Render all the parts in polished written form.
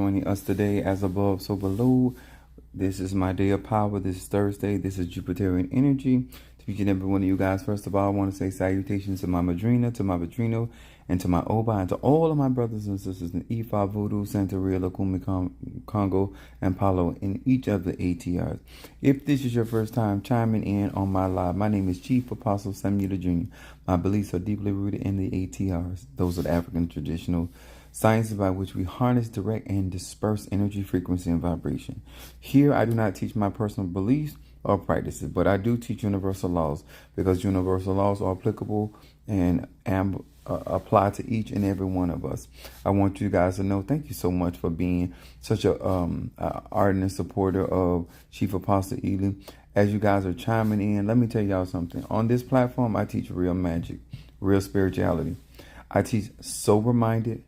joining us today. As above, so below. This is my day of power. This is Thursday. This is Jupiterian energy. To each and every one of you guys, first of all, I want to say salutations to my Madrina, to my Padrino, and to my Oba, and to all of my brothers and sisters in Ifa, Voodoo, Santeria, Lukumi, Congo, and Palo in each of the ATRs. If this is your first time chiming in on my live, my name is Chief Apostle Samuel Jr. My beliefs are deeply rooted in the ATRs. Those are the African traditional sciences by which we harness, direct, and disperse energy, frequency, and vibration. Here, I do not teach my personal beliefs or practices, but I do teach universal laws because universal laws are applicable and apply to each and every one of us. I want you guys to know, thank you so much for being such a ardent supporter of Chief Apostle Ely. As you guys are chiming in, let me tell y'all something. On this platform, I teach real magic, real spirituality. I teach sober-minded,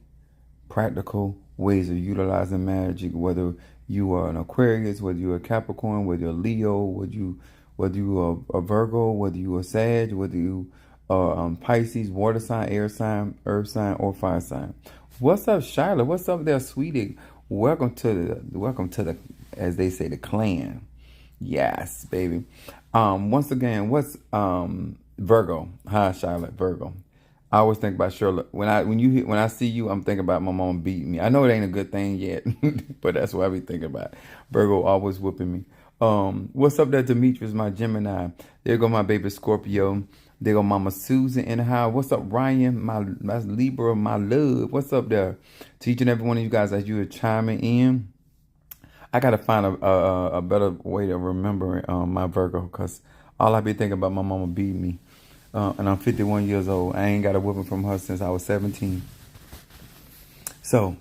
practical ways of utilizing magic, whether you are an Aquarius, whether you're a Capricorn, whether you're a Leo, whether you are a Virgo, whether you are Sag, whether you are Pisces, water sign, air sign, earth sign, or fire sign. What's up, Shyla? What's up there, sweetie? Welcome to the, as they say, the clan. Yes, baby. Once again, what's Virgo? Hi, Charlotte, Virgo. I always think about Charlotte. When I see you, I'm thinking about my mom beating me. I know it ain't a good thing yet, but that's what I be thinking about. Virgo always whooping me. What's up there, Demetrius, my Gemini? There go my baby Scorpio. There go Mama Susan in the house. What's up, Ryan, my Libra, my love? What's up there? To each and every one of you guys as you are chiming in. I gotta find a better way to remember my Virgo, because all I be thinking about my mama beating me. And I'm 51 years old. I ain't got a whipping from her since I was 17. So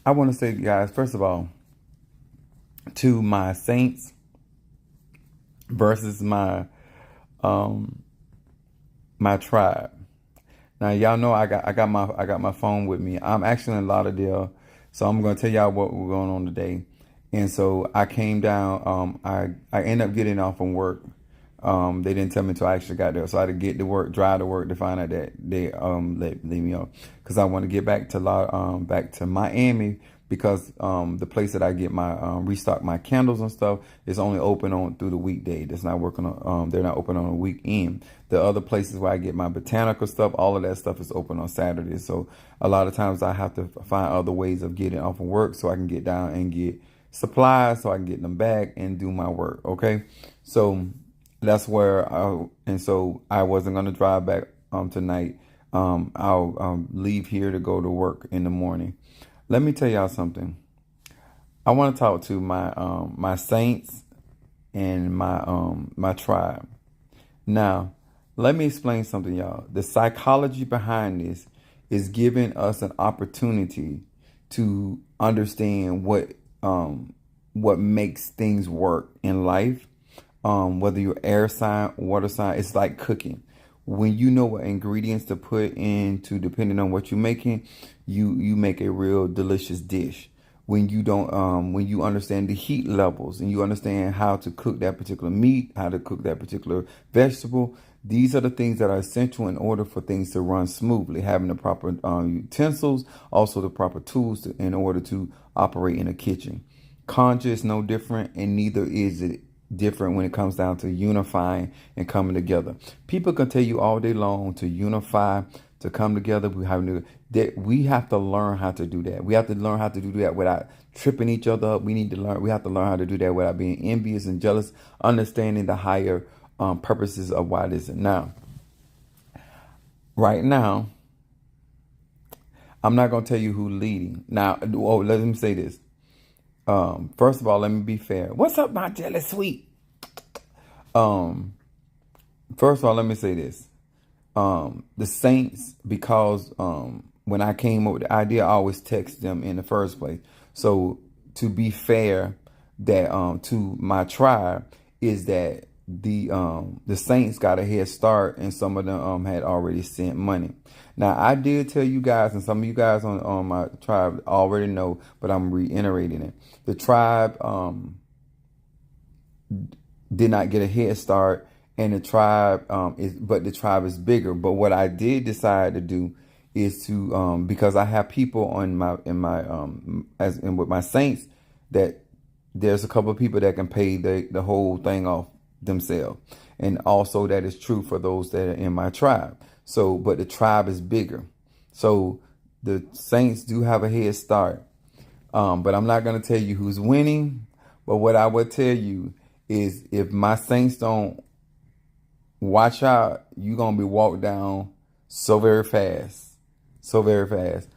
I want to say, guys, first of all, to my saints versus my my tribe. Now y'all know I got my phone with me. I'm actually in Lauderdale, so I'm gonna tell y'all what we're going on today. And so I came down. I ended up getting off from work. They didn't tell me until I actually got there, so I had to get to work, drive to work to find out that they let me off, because I want to get back to Miami, because the place that I get my restock my candles and stuff is only open on through the weekday. It's not working on they're not open on a weekend. The other places where I get my botanical stuff, all of that stuff is open on Saturdays. So a lot of times I have to find other ways of getting off of work so I can get down and get supplies so I can get them back and do my work. Okay, so that's where so I wasn't gonna drive back tonight. I'll leave here to go to work in the morning. Let me tell y'all something. I want to talk to my my saints and my tribe. Now, let me explain something, y'all. The psychology behind this is giving us an opportunity to understand what makes things work in life. Whether you're air sign, water sign, it's like cooking. When you know what ingredients to put into, depending on what you're making, you make a real delicious dish. When you don't, when you understand the heat levels and you understand how to cook that particular meat, how to cook that particular vegetable, these are the things that are essential in order for things to run smoothly. Having the proper utensils, also the proper tools in order to operate in a kitchen. Conjure is no different, and neither is it different when it comes down to unifying and coming together. People can tell you all day long to unify, to come together. We have to learn how to do that. We have to learn how to do that without tripping each other up. We have to learn how to do that without being envious and jealous, understanding the higher purposes of why this is. Now, right now, I'm not going to tell you who's leading. Now, let me say this. First of all, let me be fair. What's up, my jelly sweet? First of all, let me say this. The saints, because when I came up with the idea, I always text them in the first place. So to be fair, that to my tribe is that the saints got a head start, and some of them had already sent money. Now, I did tell you guys, and some of you guys on my tribe already know, but I'm reiterating it. The tribe did not get a head start, and the tribe the tribe is bigger. But what I did decide to do is to because I have people on my as in with my saints that there's a couple of people that can pay the whole thing off themselves. And also that is true for those that are in my tribe. So, but the tribe is bigger. So the saints do have a head start. But I'm not going to tell you who's winning. But what I would tell you is if my saints don't watch out, you're going to be walked down so very fast. So very fast.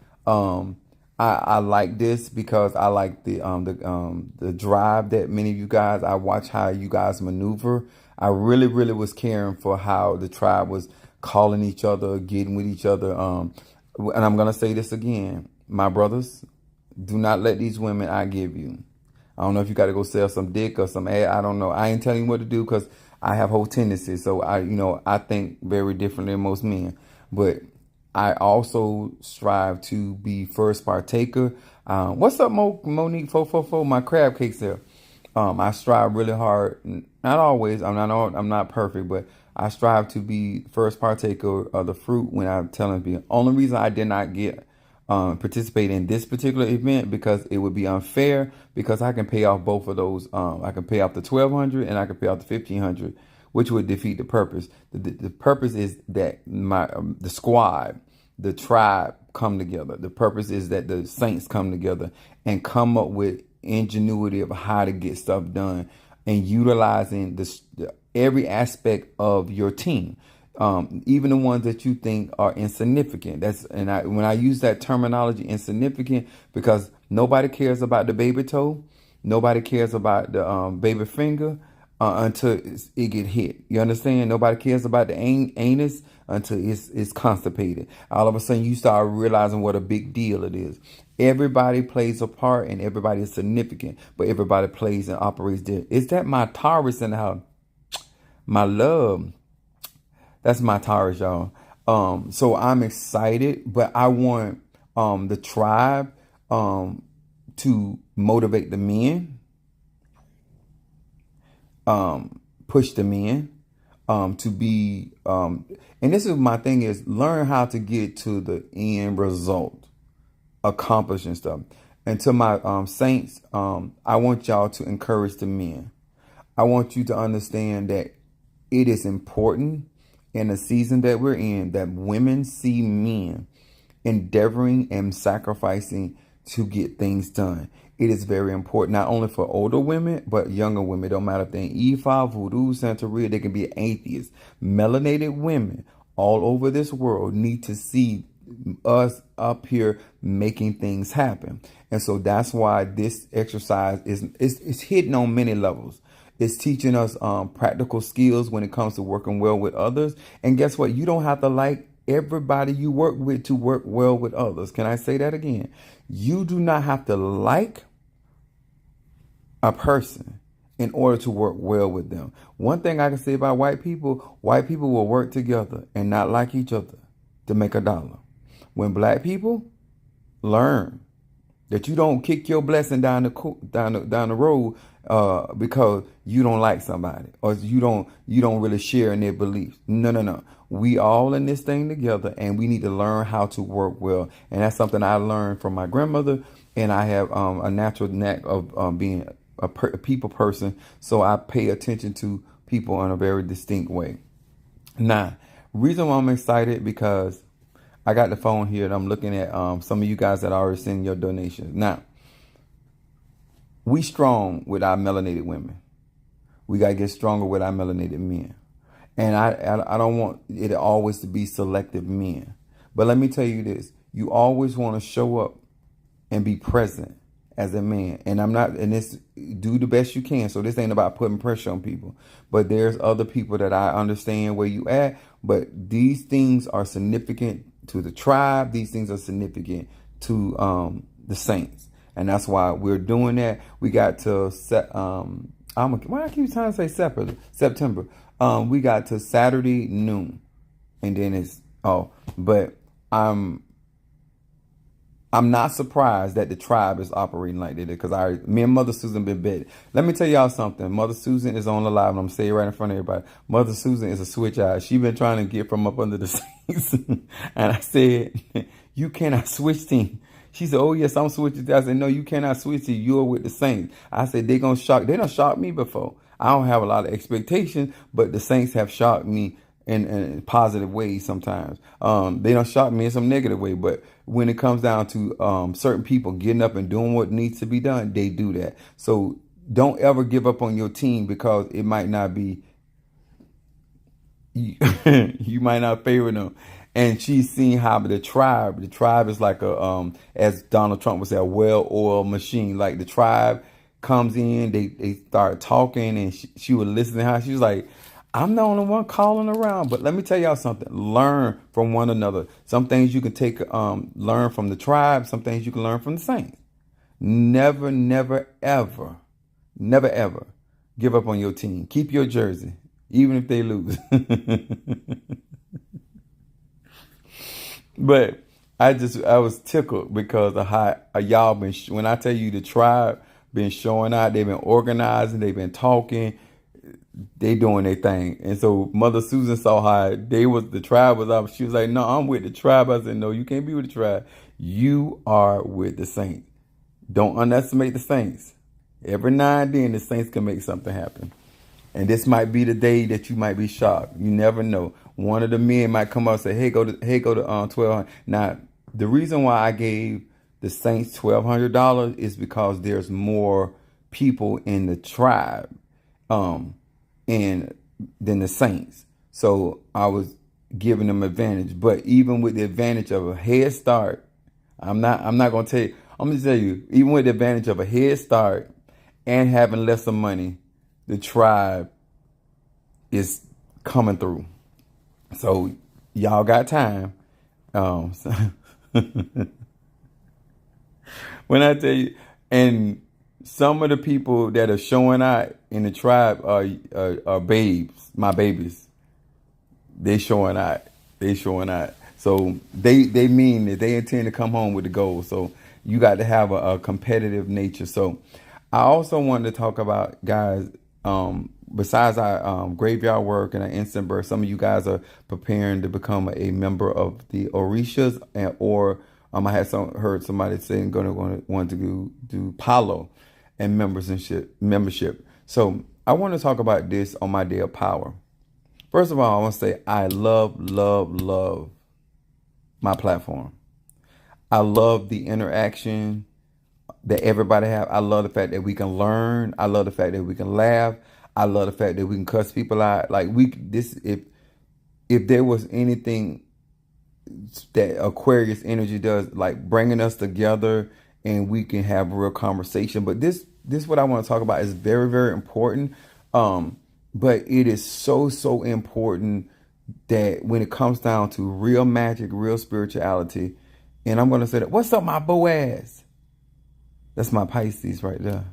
I like this because I like the drive that many of you guys, I watch how you guys maneuver. I really, really was caring for how the tribe was calling each other, getting with each other. And I'm going to say this again, my brothers, do not let these women I give you. I don't know if you got to go sell some dick or some ad. I don't know. I ain't telling you what to do because I have whole tendencies. So I think very differently than most men. But I also strive to be first partaker. What's up, Monique 444? My crab cakes there. I strive really hard. Not always. I'm not perfect, but I strive to be first partaker of the fruit when I'm telling people. Only reason I did not get participate in this particular event because it would be unfair because I can pay off both of those. I can pay off the 1,200 and I can pay off the 1,500, which would defeat the purpose. The purpose is that the squad, the tribe come together. The purpose is that the saints come together and come up with ingenuity of how to get stuff done and utilizing every aspect of your team. Even the ones that you think are insignificant. When I use that terminology insignificant, because nobody cares about the baby toe, nobody cares about the baby finger until it get hit. You understand? Nobody cares about the anus until it's constipated. All of a sudden, you start realizing what a big deal it is. Everybody plays a part, and everybody is significant, but everybody plays and operates there. Is that my Taurus in the house? My love. That's my Taurus, y'all. So I'm excited, but I want the tribe to motivate the men, push the men to be, and this is my thing is learn how to get to the end result, accomplishing stuff. And to my saints, I want y'all to encourage the men. I want you to understand that it is important in the season that we're in that women see men endeavoring and sacrificing to get things done. It is very important, not only for older women, but younger women. It don't matter if they're Ifa, Voodoo, Santeria, they can be atheists. Melanated women all over this world need to see us up here making things happen. And so that's why this exercise is hidden on many levels. It's teaching us practical skills when it comes to working well with others. And guess what? You don't have to like everybody you work with to work well with others. Can I say that again? You do not have to like a person in order to work well with them. One thing I can say about white people will work together and not like each other to make a dollar. When black people learn that you don't kick your blessing down the road because you don't like somebody or you don't really share in their beliefs. No. We all in this thing together, and we need to learn how to work well. And that's something I learned from my grandmother. And I have a natural knack of being a people person, so I pay attention to people in a very distinct way. Now, reason why I'm excited because I got the phone here and I'm looking at some of you guys that already send your donations. Now, we strong with our melanated women. We got to get stronger with our melanated men. And I don't want it always to be selective men. But let me tell you this. You always want to show up and be present as a man. And this, do the best you can. So this ain't about putting pressure on people. But there's other people that I understand where you at. But these things are significant to the tribe. These things are significant to the saints. And that's why we're doing that. We got to why I keep trying to say September. We got to Saturday noon. And then but I'm not surprised that the tribe is operating like that because me and Mother Susan been betting. Let me tell y'all something. Mother Susan is on the live, and I'm saying it right in front of everybody. Mother Susan is a switch eye. She been trying to get from up under the saints, and I said, "You cannot switch team." She said, "Oh yes, I'm switching." I said, "No, you cannot switch team. You're with the saints." I said, "They gonna shock. They done shocked me before. I don't have a lot of expectations, but the saints have shocked me." In positive ways sometimes. They don't shock me in some negative way, but when it comes down to certain people getting up and doing what needs to be done, they do that. So don't ever give up on your team because it might not be, you might not favor them. And she's seen how the tribe is like as Donald Trump would say, a well-oiled machine. Like the tribe comes in, they start talking, and she would listen to how she was like, I'm the only one calling around. But let me tell y'all something. Learn from one another. Some things you can take, learn from the tribe. Some things you can learn from the saints. Never, never, ever, never, ever give up on your team. Keep your jersey, even if they lose. But I was tickled because of how y'all been, when I tell you the tribe been showing out, they've been organizing, they've been talking. They doing their thing. And so Mother Susan saw how the tribe was up. She was like, no, I'm with the tribe. I said, no, you can't be with the tribe. You are with the saints. Don't underestimate the saints. Every now and then the saints can make something happen. And this might be the day that you might be shocked. You never know. One of the men might come up and say, hey, go to 1200. Now, the reason why I gave the saints $1,200 is because there's more people in the tribe. And than the saints. So I was giving them advantage. But even with the advantage of a head start, I'm not gonna tell you, I'm gonna tell you, even with the advantage of a head start and having lesser money, the tribe is coming through. So y'all got time. When I tell you, and some of the people that are showing out in the tribe are babes, my babies. They showing out. So they mean that they intend to come home with the gold. So you got to have a competitive nature. So I also wanted to talk about, guys, besides our graveyard work and our instant birth, some of you guys are preparing to become a member of the Orishas, or I had heard somebody saying going to want to do Palo and membership. So I want to talk about this on my day of power. First of all, I want to say I love my platform. I love the interaction that everybody have. I love the fact that we can learn. I love the fact that we can laugh. I love the fact that we can cuss people out. Like if there was anything that Aquarius energy does, like bringing us together and we can have real conversation. But this what I want to talk about is very, very important. But it is so important that when it comes down to real magic, real spirituality, and I'm going to say that, what's up, my Boaz? That's my Pisces right there.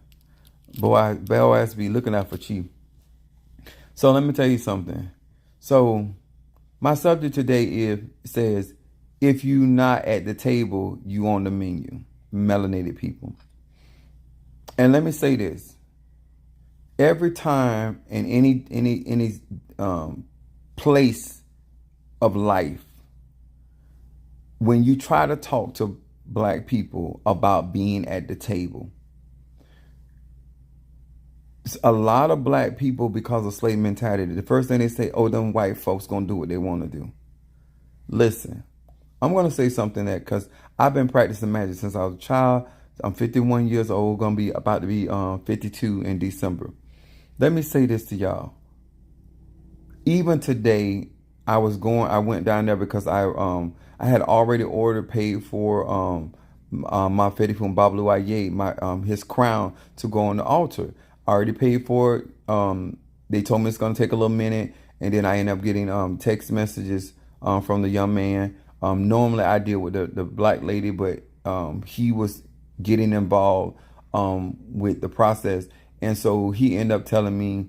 Boaz be looking out for Chief. So let me tell you something. So my subject today says, if you not at the table, you on the menu. Melanated people. And let me say this. Every time in any place of life, when you try to talk to black people about being at the table, a lot of black people, because of slave mentality, the first thing they say, oh, them white folks gonna do what they want to do. Listen, I'm gonna say something that, because I've been practicing magic since I was a child. I'm 51 years old, about to be 52 in December. Let me say this to y'all. Even today, I went down there because I had already paid for my Fedi from Bablu Aye, his crown to go on the altar. I already paid for it. They told me it's gonna take a little minute, and then I ended up getting text messages from the young man. Normally I deal with the black lady, but he was getting involved with the process, and so he ended up telling me,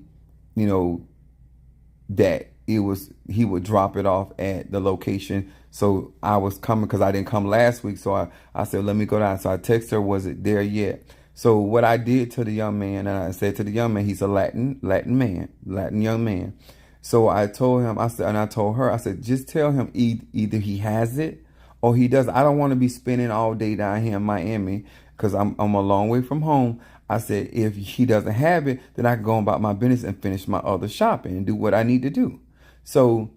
that he would drop it off at the location So I was coming because I didn't come last week. So I said, let me go down. So I texted her, was it there yet? So what I did to the young man, and I said to the young man, he's a Latin young man. So I told him, I told her, I said, just tell him either he has it or he doesn't. I don't want to be spending all day down here in Miami because I'm a long way from home. I said, if he doesn't have it, then I can go about my business and finish my other shopping and do what I need to do. So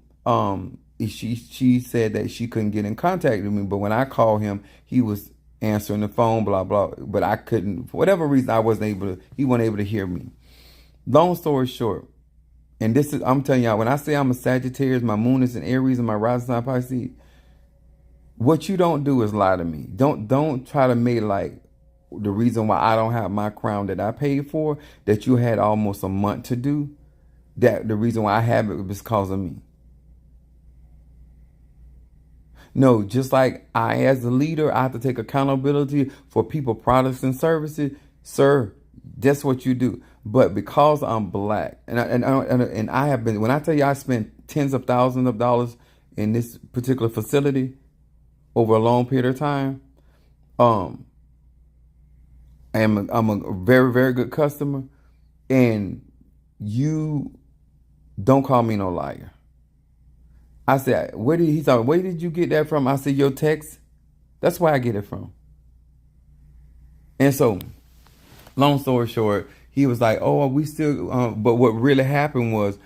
she said that she couldn't get in contact with me, but when I called him, he was answering the phone, blah, blah, but I couldn't, for whatever reason, he wasn't able to hear me. Long story short, and this is, I'm telling y'all, when I say I'm a Sagittarius, my moon is in Aries and my rising sign Pisces, what you don't do is lie to me. Don't try to make like the reason why I don't have my crown that I paid for, that you had almost a month to do, that the reason why I have it was because of me. No, just like I, as a leader, I have to take accountability for people, products, and services. Sir, that's what you do. But because I'm black, and I have been, when I tell you I spent tens of thousands of dollars in this particular facility over a long period of time, I'm a very, very good customer, and you don't call me no liar. I said, where did you get that from? I said, your text. That's where I get it from. And so, long story short, he was like, oh, we still, but what really happened was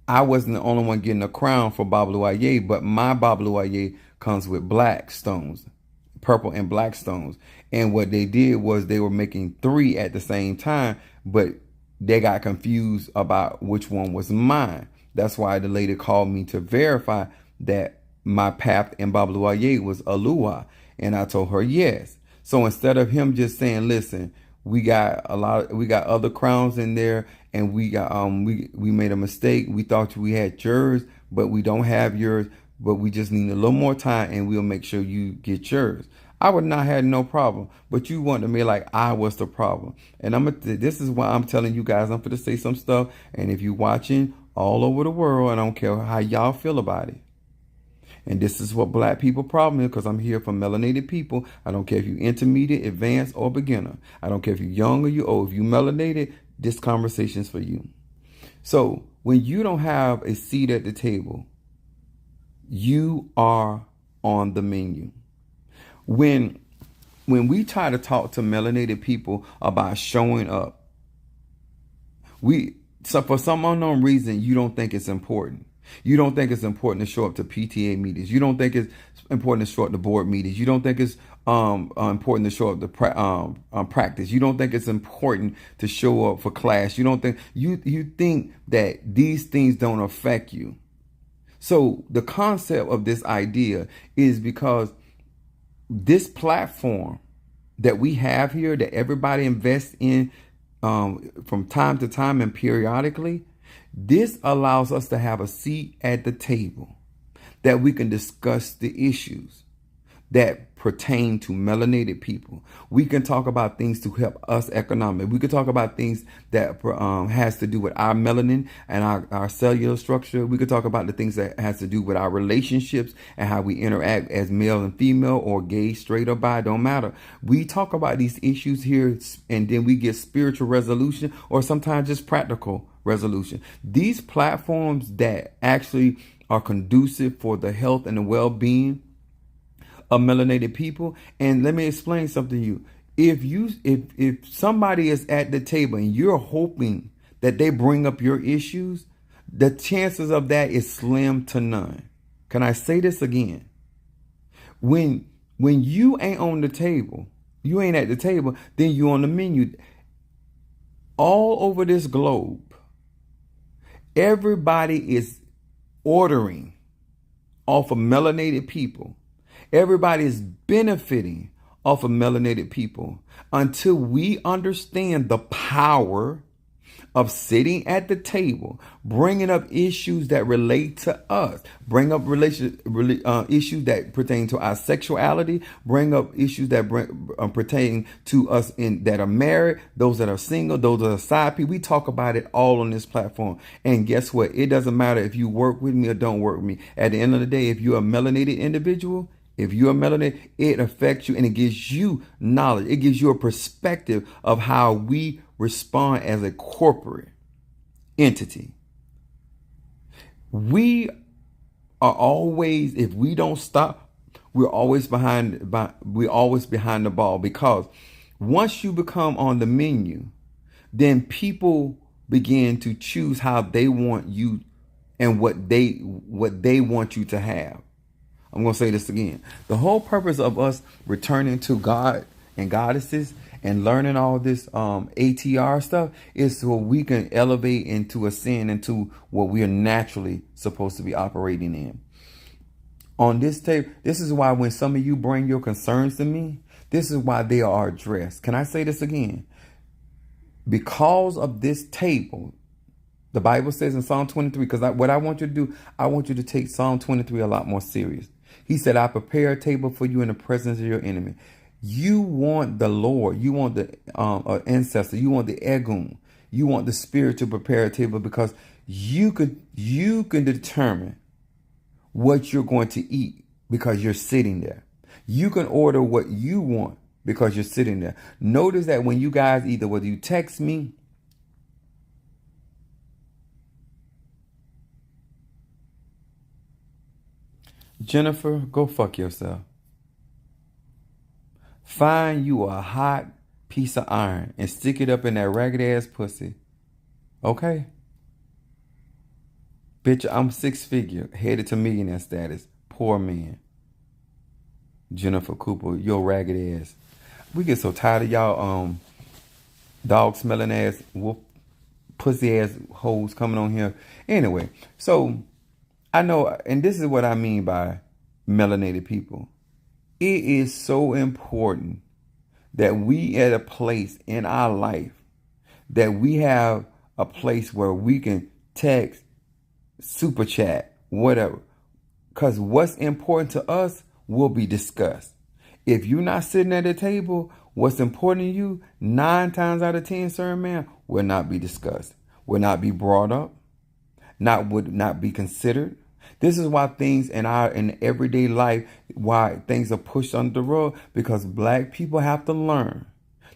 I wasn't the only one getting a crown for Babaloyer, but my Babaloyer comes with black stones, purple and black stones. And what they did was they were making 3 at the same time, but they got confused about which one was mine. That's why the lady called me to verify that my path in Babaloyer was Alua. And I told her yes. So instead of him just saying, listen, we got other crowns in there, and we made a mistake. We thought we had yours, but we don't have yours, but we just need a little more time and we'll make sure you get yours. I would not have no problem, but you wanted me like I was the problem. And this is why I'm telling you guys, I'm going to say some stuff. And if you're watching all over the world, I don't care how y'all feel about it. And this is what black people problem is, because I'm here for melanated people. I don't care if you're intermediate, advanced, or beginner. I don't care if you're young or you're old. If you're melanated, this conversation is for you. So when you don't have a seat at the table, you are on the menu. When we try to talk to melanated people about showing up, for some unknown reason, you don't think it's important. You don't think it's important to show up to PTA meetings. You don't think it's important to show up to board meetings. You don't think it's important to show up to practice. You don't think it's important to show up for class. You don't think you think that these things don't affect you. So the concept of this idea is because this platform that we have here, that everybody invests in from time to time and periodically, this allows us to have a seat at the table that we can discuss the issues that pertain to melanated people. We can talk about things to help us economically. We can talk about things that has to do with our melanin and our cellular structure. We could talk about the things that has to do with our relationships and how we interact as male and female, or gay, straight or bi, don't matter. We talk about these issues here, and then we get spiritual resolution, or sometimes just practical resolution. These platforms that actually are conducive for the health and the well-being of melanated people. And let me explain something to you. If somebody is at the table and you're hoping that they bring up your issues, the chances of that is slim to none. Can I say this again? When you ain't on the table, you ain't at the table, then you on the menu. All over this globe, everybody is ordering off of melanated people. Everybody is benefiting off of melanated people until we understand the power of sitting at the table, bringing up issues that relate to us, bring up issues that pertain to our sexuality, bring up issues that pertain to us that are married, those that are single, those that are side people. We talk about it all on this platform. And guess what? It doesn't matter if you work with me or don't work with me. At the end of the day, if you're a melanated individual, if you're a melanated, it affects you and it gives you knowledge. It gives you a perspective of how we respond as a corporate entity. We are always, if we don't stop, we're always behind the ball, because once you become on the menu, then people begin to choose how they want you and what they want you to have. I'm going to say this again. The whole purpose of us returning to God and goddesses and learning all this ATR stuff is so we can elevate into ascend into what we are naturally supposed to be operating in. On this tape, this is why when some of you bring your concerns to me, this is why they are addressed. Can I say this again? Because of this table, the Bible says in Psalm 23, because what I want you to do, I want you to take Psalm 23 a lot more serious. He said, I prepare a table for you in the presence of your enemy. You want the Lord. You want the ancestor. You want the Egun. You want the spirit to prepare a table, because you can determine what you're going to eat because you're sitting there. You can order what you want because you're sitting there. Notice that when you guys, whether you text me, Jennifer, go fuck yourself. Find you a hot piece of iron and stick it up in that ragged ass pussy. Okay? Bitch, I'm 6-figure, headed to millionaire status. Poor man. Jennifer Cooper, your ragged ass. We get so tired of y'all dog smelling ass, wolf, pussy ass hoes coming on here. Anyway, so I know, and this is what I mean by melanated people. It is so important that we at a place in our life that we have a place where we can text, super chat, whatever. Because what's important to us will be discussed. If you're not sitting at the table, what's important to you, 9 times out of 10, sir, man, will not be discussed, will not be brought up, would not be considered. This is why things in everyday life, why things are pushed under the rug, because black people have to learn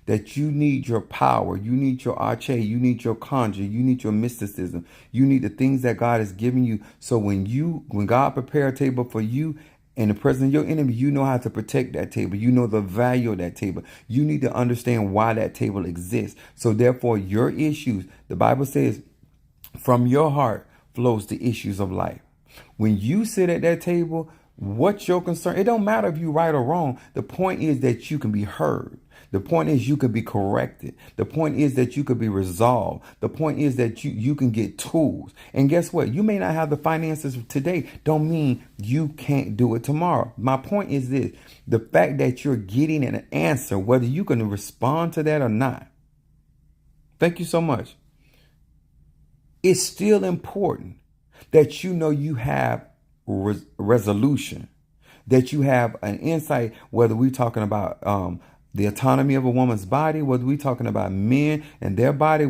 that you need your power, you need your arche, you need your conjure, you need your mysticism, you need the things that God has given you. So when God prepare a table for you in the presence of your enemy, you know how to protect that table. You know the value of that table. You need to understand why that table exists. So therefore, your issues, the Bible says, from your heart flows the issues of life. When you sit at that table, what's your concern? It don't matter if you're right or wrong. The point is that you can be heard. The point is you can be corrected. The point is that you could be resolved. The point is that you can get tools. And guess what? You may not have the finances today. Don't mean you can't do it tomorrow. My point is this. The fact that you're getting an answer, whether you can respond to that or not. Thank you so much. It's still important that you know you have resolution, that you have an insight, whether we're talking about the autonomy of a woman's body, whether we're talking about men and their body,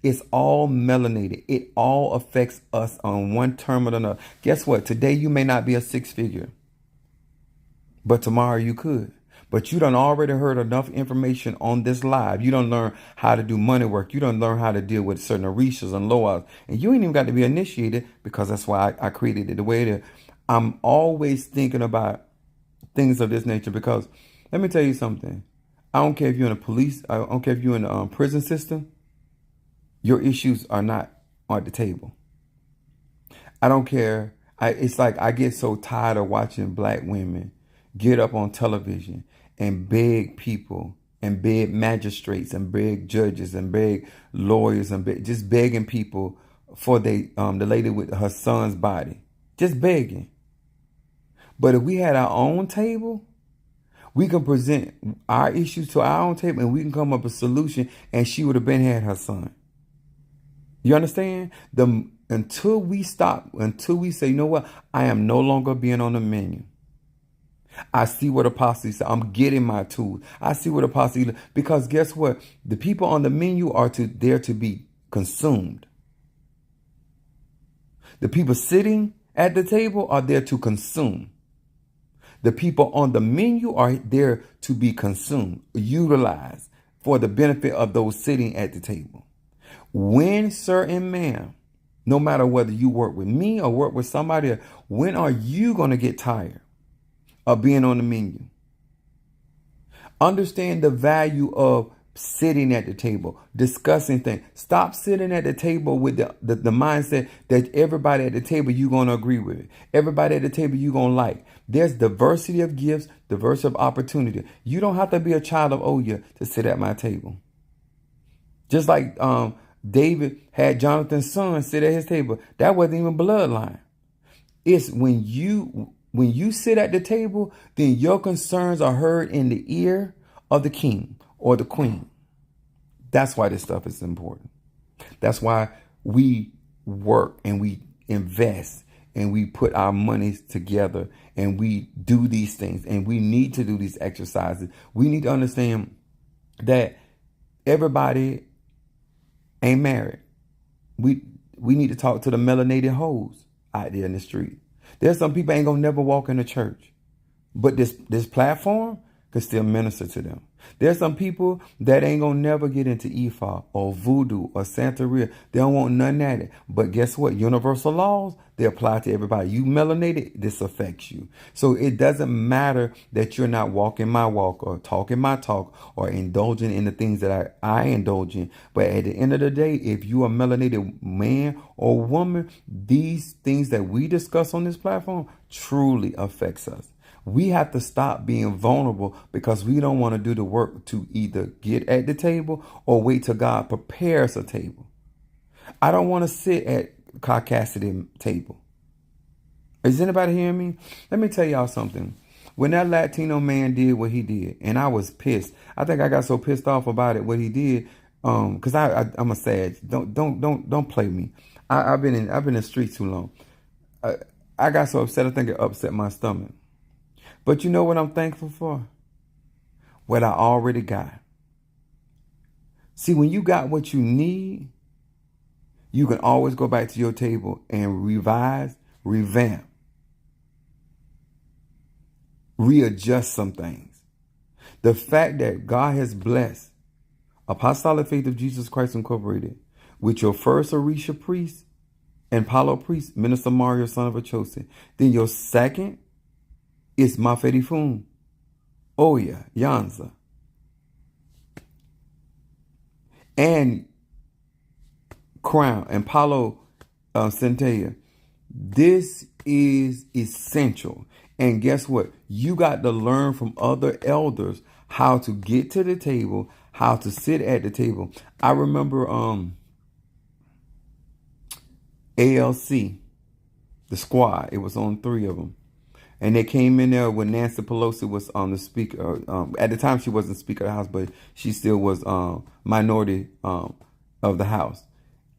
it's all melanated. It all affects us on one term or another. Guess what? Today you may not be a 6-figure, but tomorrow you could. But you done already heard enough information on this live. You don't learn how to do money work. You don't learn how to deal with certain orishas and loas. And you ain't even got to be initiated, because that's why I created it the way it is. I'm always thinking about things of this nature, because let me tell you something. I don't care if you're in the police. I don't care if you're in the prison system. Your issues are not on the table. I don't care. It's like I get so tired of watching black women get up on television and beg people and beg magistrates and beg judges and beg lawyers and just begging people for the lady with her son's body. Just begging. But if we had our own table, we can present our issues to our own table and we can come up with a solution, and she would have been had her son. You understand? Until we say, you know what? I am no longer being on the menu. I see what apostasy said. I'm getting my tools. I see what apostasy, because guess what? The people on the menu are there to be consumed. The people sitting at the table are there to consume. The people on the menu are there to be consumed, utilized for the benefit of those sitting at the table. When, sir and ma'am, no matter whether you work with me or work with somebody else, when are you going to get tired of being on the menu? Understand the value of sitting at the table, discussing things. Stop sitting at the table with the mindset that everybody at the table you're going to agree with. Everybody at the table you're going to like. There's diversity of gifts, diversity of opportunity. You don't have to be a child of Oya to sit at my table. Just like David had Jonathan's son sit at his table. That wasn't even bloodline. It's when you sit at the table, then your concerns are heard in the ear of the king or the queen. That's why this stuff is important. That's why we work and we invest and we put our monies together and we do these things, and we need to do these exercises. We need to understand that everybody ain't married. We need to talk to the melanated hoes out there in the street. There's some people ain't gonna never walk in the church, but this platform could still minister to them. There's some people that ain't gonna never get into Ifa or voodoo or Santeria. They don't want none of it. But guess what? Universal laws, they apply to everybody. You melanated, this affects you. So it doesn't matter that you're not walking my walk or talking my talk or indulging in the things that I indulge in. But at the end of the day, if you are a melanated man or woman, these things that we discuss on this platform truly affects us. We have to stop being vulnerable because we don't want to do the work to either get at the table or wait till God prepares a table. I don't want to sit at Caucasian table. Is anybody hearing me? Let me tell y'all something. When that Latino man did what he did, and I was pissed. I think I got so pissed off about it, what he did, because I'm a sad. Don't play me. I've been in the streets too long. I got so upset. I think it upset my stomach. But you know what I'm thankful for? What I already got. See, when you got what you need, you can always go back to your table and revise, revamp, readjust some things. The fact that God has blessed Apostolic Faith of Jesus Christ Incorporated with your first Orisha priest and Palo priest, Minister Mario, son of Achosi. Then your second is Maferifun, Oya, Yanza, and Crown and Palo Centella. This is essential. And guess what? You got to learn from other elders how to get to the table, how to sit at the table. I remember ALC, the squad. It was on 3 of them. And they came in there when Nancy Pelosi was on the speaker. At the time, she wasn't Speaker of the House, but she still was minority of the House.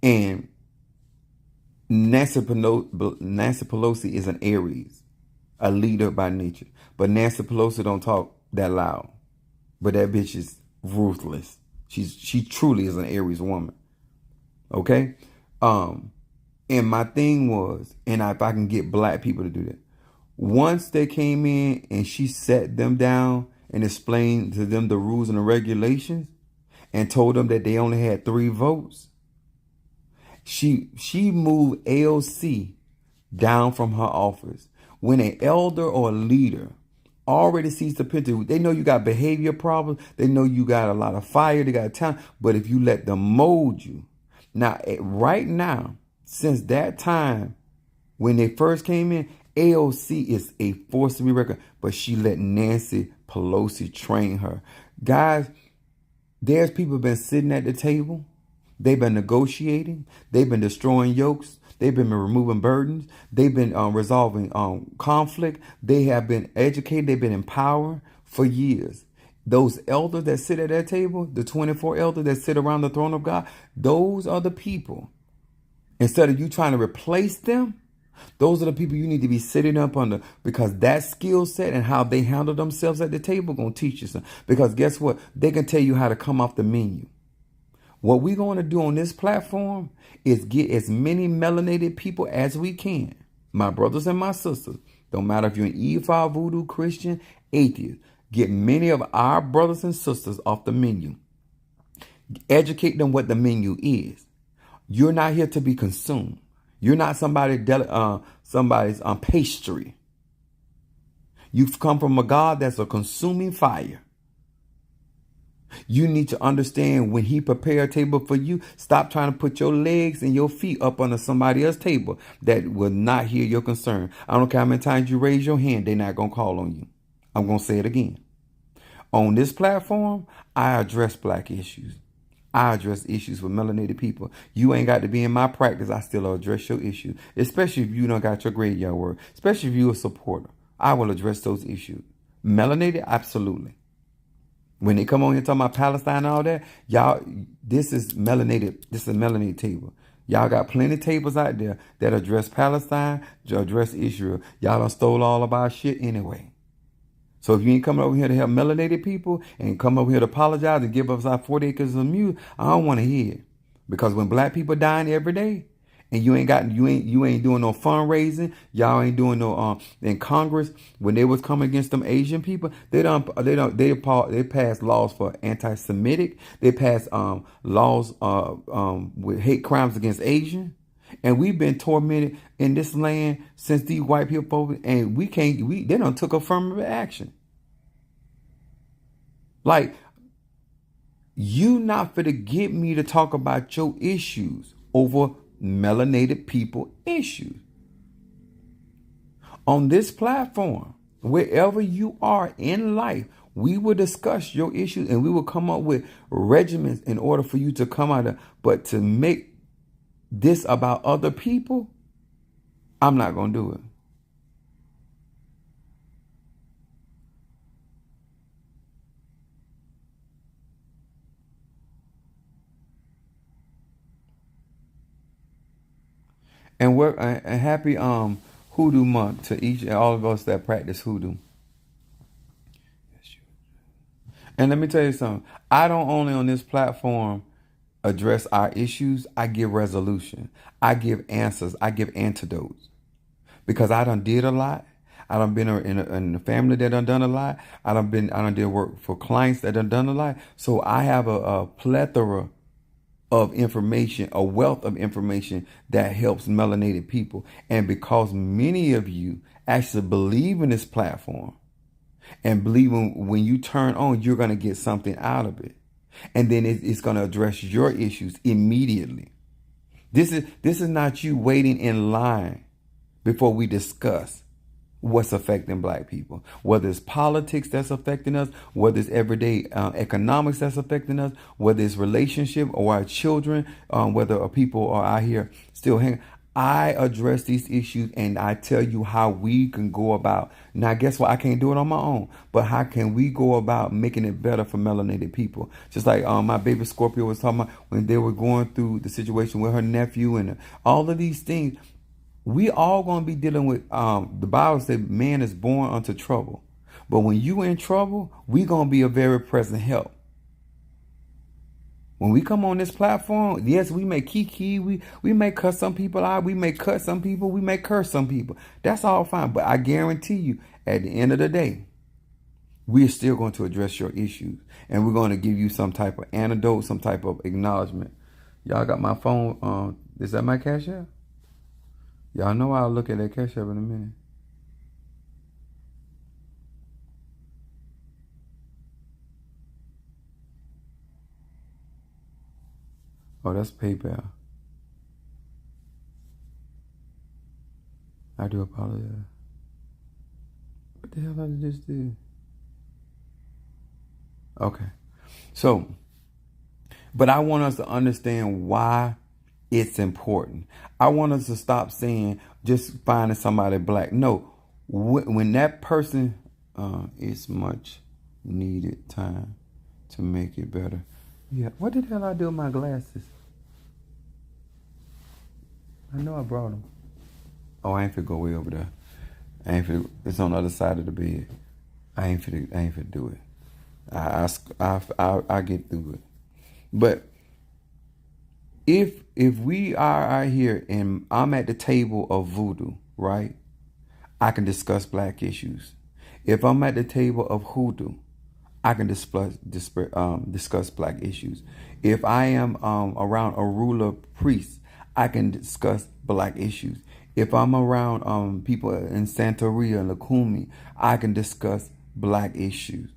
And Nancy Pelosi is an Aries, a leader by nature. But Nancy Pelosi don't talk that loud. But that bitch is ruthless. She truly is an Aries woman. Okay? And my thing was, and if I can get black people to do that, once they came in and she sat them down and explained to them the rules and the regulations and told them that they only had 3 votes, she moved AOC down from her office. When an elder or a leader already sees the picture, they know you got behavior problems. They know you got a lot of fire. They got talent. But if you let them mold you. Now, right now, since that time, when they first came in, AOC is a force to be reckoned, but she let Nancy Pelosi train her. Guys, there's people been sitting at the table. They've been negotiating. They've been destroying yokes. They've been removing burdens. They've been resolving conflict. They have been educated. They've been empowering for years. Those elders that sit at that table, the 24 elders that sit around the throne of God, those are the people Instead of you trying to replace them, those are the people you need to be sitting up under, because that skill set and how they handle themselves at the table going to teach you something. Because guess what? They can tell you how to come off the menu. What we're going to do on this platform is get as many melanated people as we can. My brothers and my sisters, don't matter if you're an EFI, voodoo, Christian, atheist, get many of our brothers and sisters off the menu. Educate them what the menu is. You're not here to be consumed. You're not somebody's pastry. You've come from a God that's a consuming fire. You need to understand, when he prepare a table for you, stop trying to put your legs and your feet up under somebody else's table that will not hear your concern. I don't care how many times you raise your hand, they're not going to call on you. I'm going to say it again. On this platform, I address black issues. I address issues with melanated people. You ain't got to be in my practice. I still address your issue, especially if you don't got your graveyard work, especially if you're a supporter. I will address those issues. Melanated, absolutely. When they come on here talking about Palestine and all that, y'all, this is melanated. This is a melanated table. Y'all got plenty of tables out there that address Palestine, address Israel. Y'all done stole all of our shit anyway. So if you ain't coming over here to help melanated people and come over here to apologize and give us our 40 acres of mute, I don't want to hear it. Because when black people dying every day, and you ain't doing no fundraising, y'all ain't doing no in Congress, when they was coming against them Asian people, they passed laws for anti-Semitic, they passed laws with hate crimes against Asian. And we've been tormented in this land since these white people, and they done took affirmative action. Like, you not finna get me to talk about your issues over melanated people issues. On this platform, wherever you are in life, we will discuss your issues and we will come up with regimens in order for you to come out of, but to make this about other people, I'm not going to do it. And we're a happy hoodoo month to each and all of us that practice hoodoo. And let me tell you something. I don't only on this platform address our issues, I give resolution. I give answers. I give antidotes. Because I done did a lot. I done been in a family that done a lot. I done did work for clients that done a lot. So I have a plethora of information, a wealth of information that helps melanated people. And because many of you actually believe in this platform and believe when you turn on, you're going to get something out of it. And then it's going to address your issues immediately. This is not you waiting in line before we discuss what's affecting black people, whether it's politics that's affecting us, whether it's everyday economics that's affecting us, whether it's relationship or our children, whether people are out here still hanging. I address these issues and I tell you how we can go about. Now, guess what? I can't do it on my own, but how can we go about making it better for melanated people? Just like my baby Scorpio was talking about when they were going through the situation with her nephew and all of these things. We all going to be dealing with, the Bible says man is born unto trouble. But when you in trouble, we going to be a very present help. When we come on this platform, yes, we may kiki, we may cut some people out, we may cut some people, we may curse some people. That's all fine. But I guarantee you, at the end of the day, we're still going to address your issues. And we're going to give you some type of antidote, some type of acknowledgement. Y'all got my phone. Is that my Cash App? Y'all know I'll look at that Cash App in a minute. Oh, that's PayPal. I do apologize. What the hell did I just do? Okay. So, but I want us to understand why it's important. I want us to stop saying just finding somebody black. No, when that person is much needed time to make it better. Yeah, what the hell I do with my glasses? I know I brought them. Oh, I ain't finna go way over there. I ain't finna, it's on the other side of the bed. I ain't finna do it. I get through it. But if we are out here and I'm at the table of voodoo, right? I can discuss black issues. If I'm at the table of hoodoo, I can discuss black issues. If I am around a ruler priest, I can discuss black issues. If I'm around people in Santeria and Lakumi, I can discuss black issues.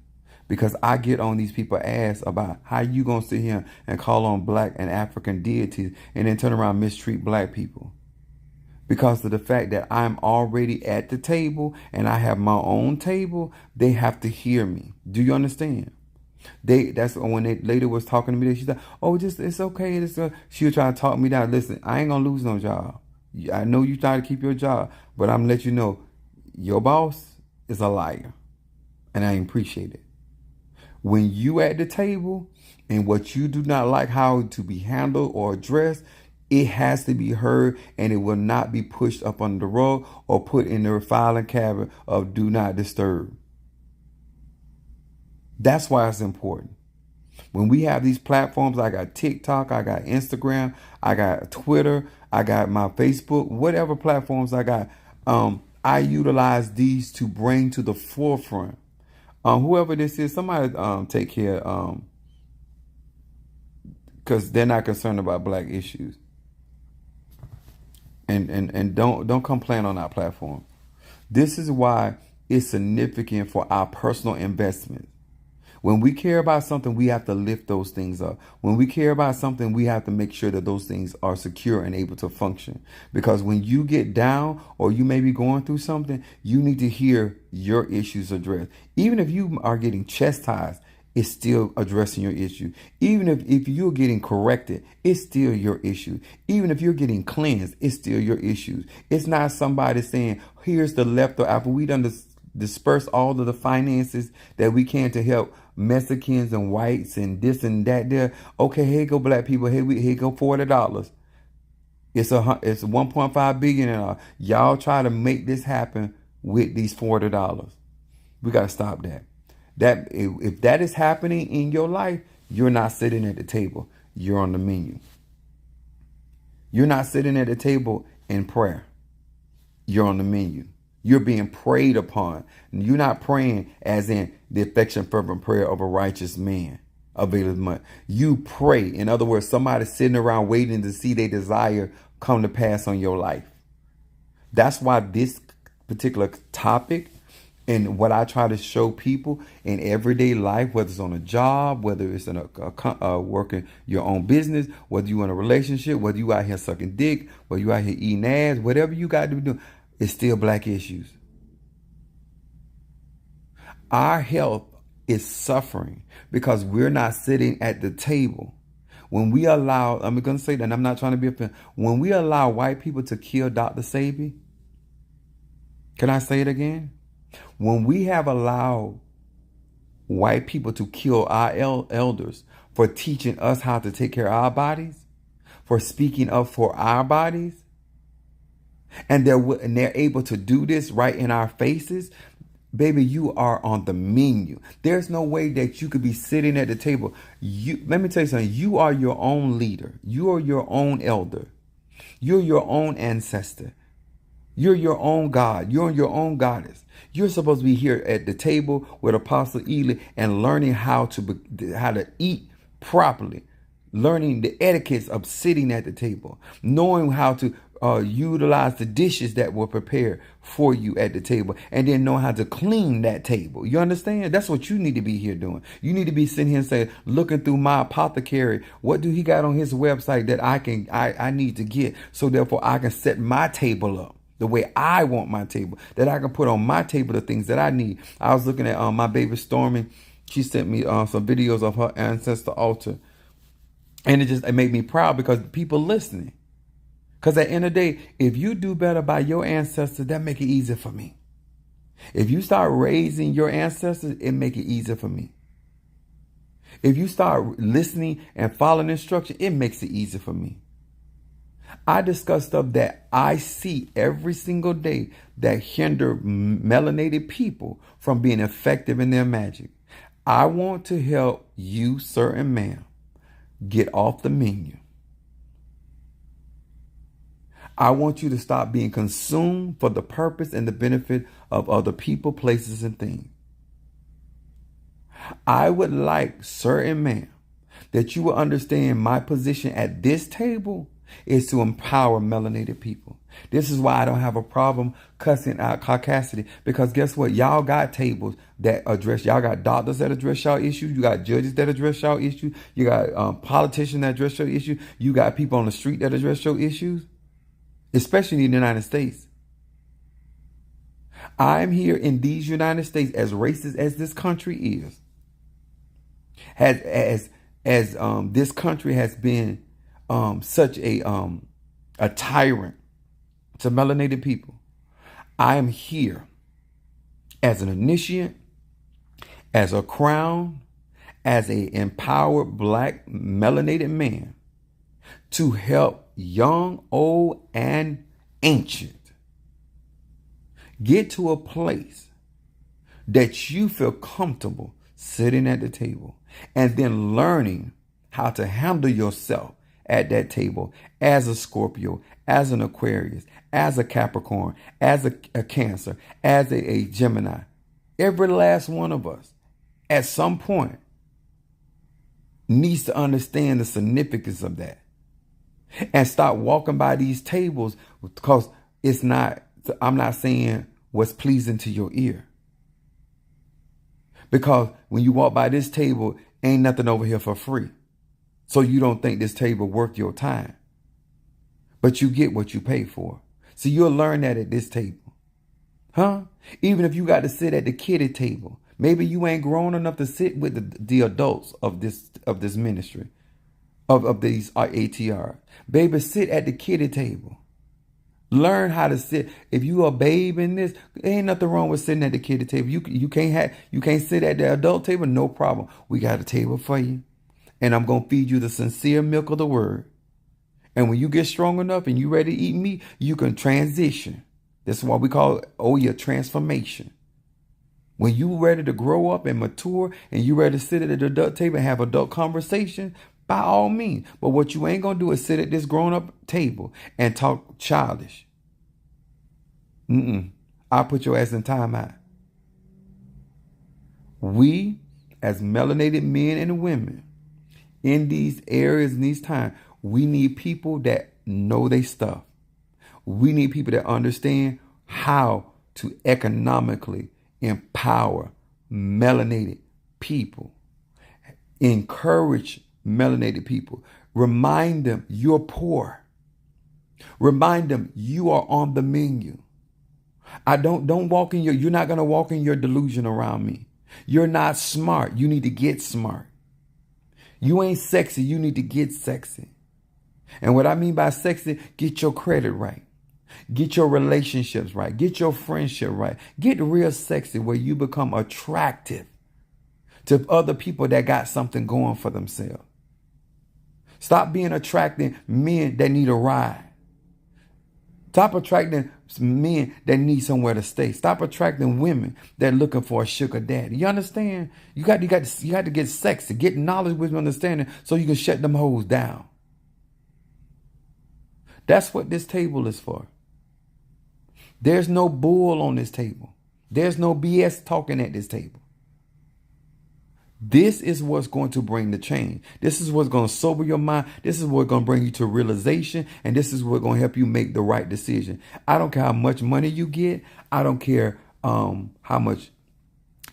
Because I get on these people's ass about how you gonna sit here and call on black and African deities and then turn around and mistreat black people. Because of the fact that I'm already at the table and I have my own table, they have to hear me. Do you understand? That's when they later was talking to me. She said, "Oh, just it's okay." She was trying to talk me down. Listen, I ain't gonna lose no job. I know you try to keep your job, but I'm gonna let you know, your boss is a liar, and I appreciate it. When you at the table and what you do not like how to be handled or addressed, it has to be heard, and it will not be pushed up under the rug or put in the filing cabinet of do not disturb. That's why it's important. When we have these platforms, I got TikTok, I got Instagram, I got Twitter, I got my Facebook, whatever platforms I got, I utilize these to bring to the forefront. Whoever this is, somebody take care, because they're not concerned about black issues. And don't complain on our platform. This is why it's significant for our personal investment. When we care about something, we have to lift those things up. When we care about something, we have to make sure that those things are secure and able to function. Because when you get down or you may be going through something, you need to hear your issues addressed. Even if you are getting chastised, it's still addressing your issue. Even if you're getting corrected, it's still your issue. Even if you're getting cleansed, it's still your issues. It's not somebody saying, here's the leftover. After we done disperse all of the finances that we can to help Mexicans and whites and this and that there. Okay, here go black people. Here go $40. It's 1.5 billion. Y'all try to make this happen with these $40. We got to stop that. That if that is happening in your life, you're not sitting at the table. You're on the menu. You're not sitting at the table in prayer. You're on the menu. You're being preyed upon. You're not praying as in the affection, fervent prayer of a righteous man availeth much. You pray. In other words, somebody sitting around waiting to see their desire come to pass on your life. That's why this particular topic and what I try to show people in everyday life, whether it's on a job, whether it's in a working your own business, whether you in a relationship, whether you out here sucking dick, whether you out here eating ass, whatever you got to do, it's still black issues. Our health is suffering because we're not sitting at the table. When we allow, I'm going to say that, and I'm not trying to be offensive. When we allow white people to kill Dr. Sabi, can I say it again? When we have allowed white people to kill our elders for teaching us how to take care of our bodies, for speaking up for our bodies, and they're able to do this right in our faces, baby, you are on the menu. There's no way that you could be sitting at the table. Let me tell you something. You are your own leader. You are your own elder. You're your own ancestor. You're your own God. You're your own goddess. You're supposed to be here at the table with Apostle Ely and learning how to eat properly, learning the etiquettes of sitting at the table, knowing how to utilize the dishes that were prepared for you at the table, and then know how to clean that table. You understand? That's what you need to be here doing. You need to be sitting here and saying, looking through my apothecary, what do he got on his website that I need to get, so therefore I can set my table up the way I want my table, that I can put on my table the things that I need. I was looking at my baby Stormy. She sent me some videos of her ancestor altar, and it made me proud because people listening. Because at the end of the day, if you do better by your ancestors, that make it easier for me. If you start raising your ancestors, it make it easier for me. If you start listening and following instruction, it makes it easier for me. I discuss stuff that I see every single day that hinder melanated people from being effective in their magic. I want to help you, sir and ma'am, get off the menu. I want you to stop being consumed for the purpose and the benefit of other people, places, and things. I would like, sir and ma'am, that you will understand my position at this table is to empower melanated people. This is why I don't have a problem cussing out caucasity, because guess what? Y'all got tables that address, y'all got doctors that address y'all issues. You got judges that address y'all issues. You got politicians that address your issues. You got people on the street that address your issues, especially in the United States. I'm here in these United States, as racist as this country is, as this country has been such a tyrant to melanated people. I am here as an initiate, as a crown, as a empowered black melanated man to help young, old, and ancient get to a place that you feel comfortable sitting at the table and then learning how to handle yourself at that table as a Scorpio, as an Aquarius, as a Capricorn, as a Cancer, as a Gemini. Every last one of us at some point needs to understand the significance of that and stop walking by these tables, because it's not, I'm not saying what's pleasing to your ear. Because when you walk by this table, ain't nothing over here for free. So you don't think this table worth your time. But you get what you pay for. So you'll learn that at this table. Huh? Even if you got to sit at the kiddie table. Maybe you ain't grown enough to sit with the adults of this ministry. Of these ATR. Baby, sit at the kiddie table. Learn how to sit. If you a babe in this, ain't nothing wrong with sitting at the kiddie table. You can't sit at the adult table, no problem. We got a table for you. And I'm going to feed you the sincere milk of the word. And when you get strong enough and you ready to eat meat, you can transition. That's why we call it, your transformation. When you ready to grow up and mature and you ready to sit at the adult table and have adult conversation, by all means. But what you ain't going to do is sit at this grown-up table and talk childish. I'll put your ass in timeout. We, as melanated men and women, in these areas, in these times, we need people that know their stuff. We need people that understand how to economically empower melanated people. Encourage melanated people. Remind them you're poor. Remind them you are on the menu. Don't walk in you're not going to walk in your delusion around me. You're not smart. You need to get smart. You ain't sexy. You need to get sexy. And what I mean by sexy, get your credit right. Get your relationships right. Get your friendship right. Get real sexy where you become attractive to other people that got something going for themselves. Stop being attracting men that need a ride. Stop attracting men that need somewhere to stay. Stop attracting women that are looking for a sugar daddy. You understand? You got to get sexy, get knowledge, wisdom, understanding, so you can shut them hoes down. That's what this table is for. There's no bull on this table. There's no BS talking at this table. This is what's going to bring the change. This is what's going to sober your mind. This is what's going to bring you to realization. And this is what's going to help you make the right decision. I don't care how much money you get. I don't care how much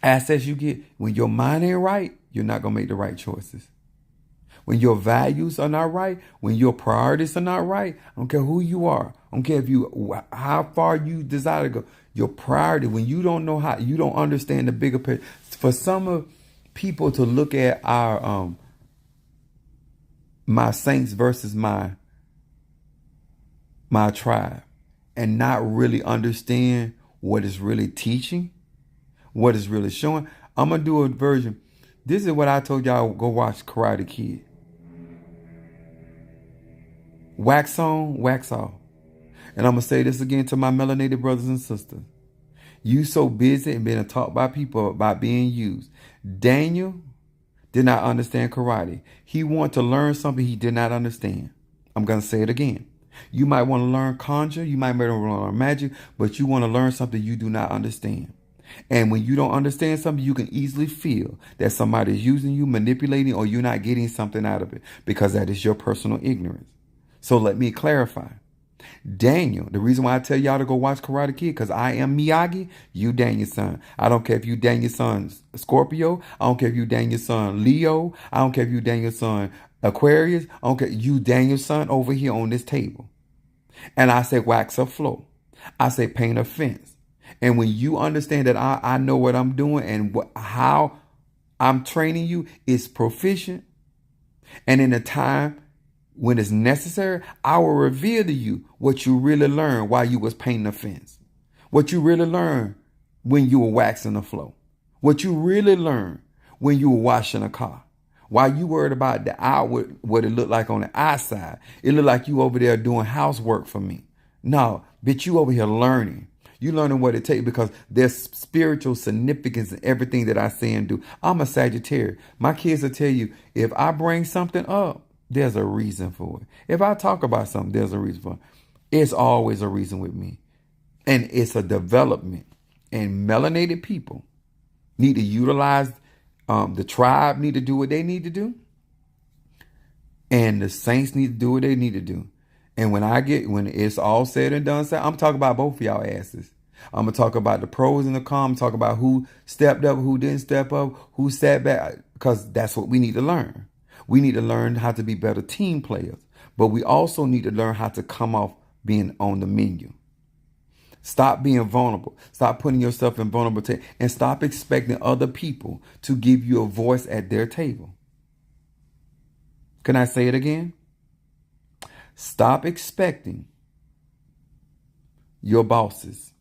assets you get. When your mind ain't right, you're not going to make the right choices. When your values are not right, when your priorities are not right, I don't care who you are. I don't care how far you desire to go. Your priority, when you don't know how, you don't understand the bigger picture. For some of people to look at our my saints versus my tribe and not really understand what is really teaching, what is really showing. I'm gonna do a version. This is what I told y'all. Go watch Karate Kid. Wax on, wax off. And I'm going to say this again to my melanated brothers and sisters. You so busy and being taught by people about being used. Daniel did not understand karate. He wanted to learn something he did not understand. I'm going to say it again. You might want to learn conjure, you might want to learn magic, but you want to learn something you do not understand. And when you don't understand something, you can easily feel that somebody is using you, manipulating, or you're not getting something out of it because that is your personal ignorance. So let me clarify. Daniel, the reason why I tell y'all to go watch Karate Kid, because I am Miyagi, you Daniel's son. I don't care if you Daniel's son Scorpio. I don't care if you Daniel's son Leo. I don't care if you Daniel's son Aquarius. I don't care. You Daniel's son over here on this table. And I say wax a floor. I say paint a fence. And when you understand that I know what I'm doing and how I'm training you is proficient, and in a time when it's necessary, I will reveal to you what you really learned while you was painting a fence. What you really learned when you were waxing the floor. What you really learned when you were washing a car. While you worried about the outward, what it looked like on the outside. It looked like you over there doing housework for me. No, bitch, you over here learning. You learning what it takes because there's spiritual significance in everything that I say and do. I'm a Sagittarius. My kids will tell you, if I bring something up, there's a reason for it. If I talk about something, there's a reason for it. It's always a reason with me. And it's a development. And melanated people need to utilize, the tribe need to do what they need to do. And the saints need to do what they need to do. And when it's all said and done, I'm talking about both of y'all asses. I'm going to talk about the pros and the cons, talk about who stepped up, who didn't step up, who sat back, because that's what we need to learn. We need to learn how to be better team players, but we also need to learn how to come off being on the menu. Stop being vulnerable. Stop putting yourself in vulnerable and stop expecting other people to give you a voice at their table. Can I say it again? Stop expecting your bosses.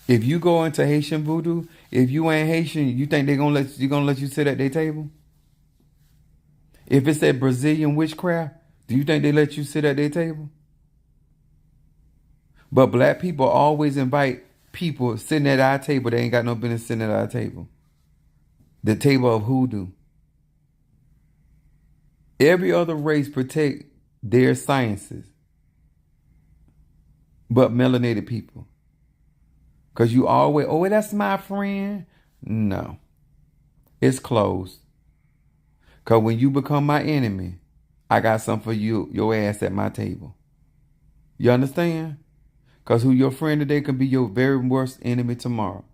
If you go into Haitian voodoo, if you ain't Haitian, you think they're gonna let you sit at their table? If it's that Brazilian witchcraft, do you think they let you sit at their table? But black people always invite people sitting at our table. They ain't got no business sitting at our table. The table of hoodoo. Every other race protect their sciences, but melanated people. Because you always, oh, that's my friend. No, it's closed. Because when you become my enemy, I got something for you, your ass at my table. You understand? Because who your friend today can be your very worst enemy tomorrow.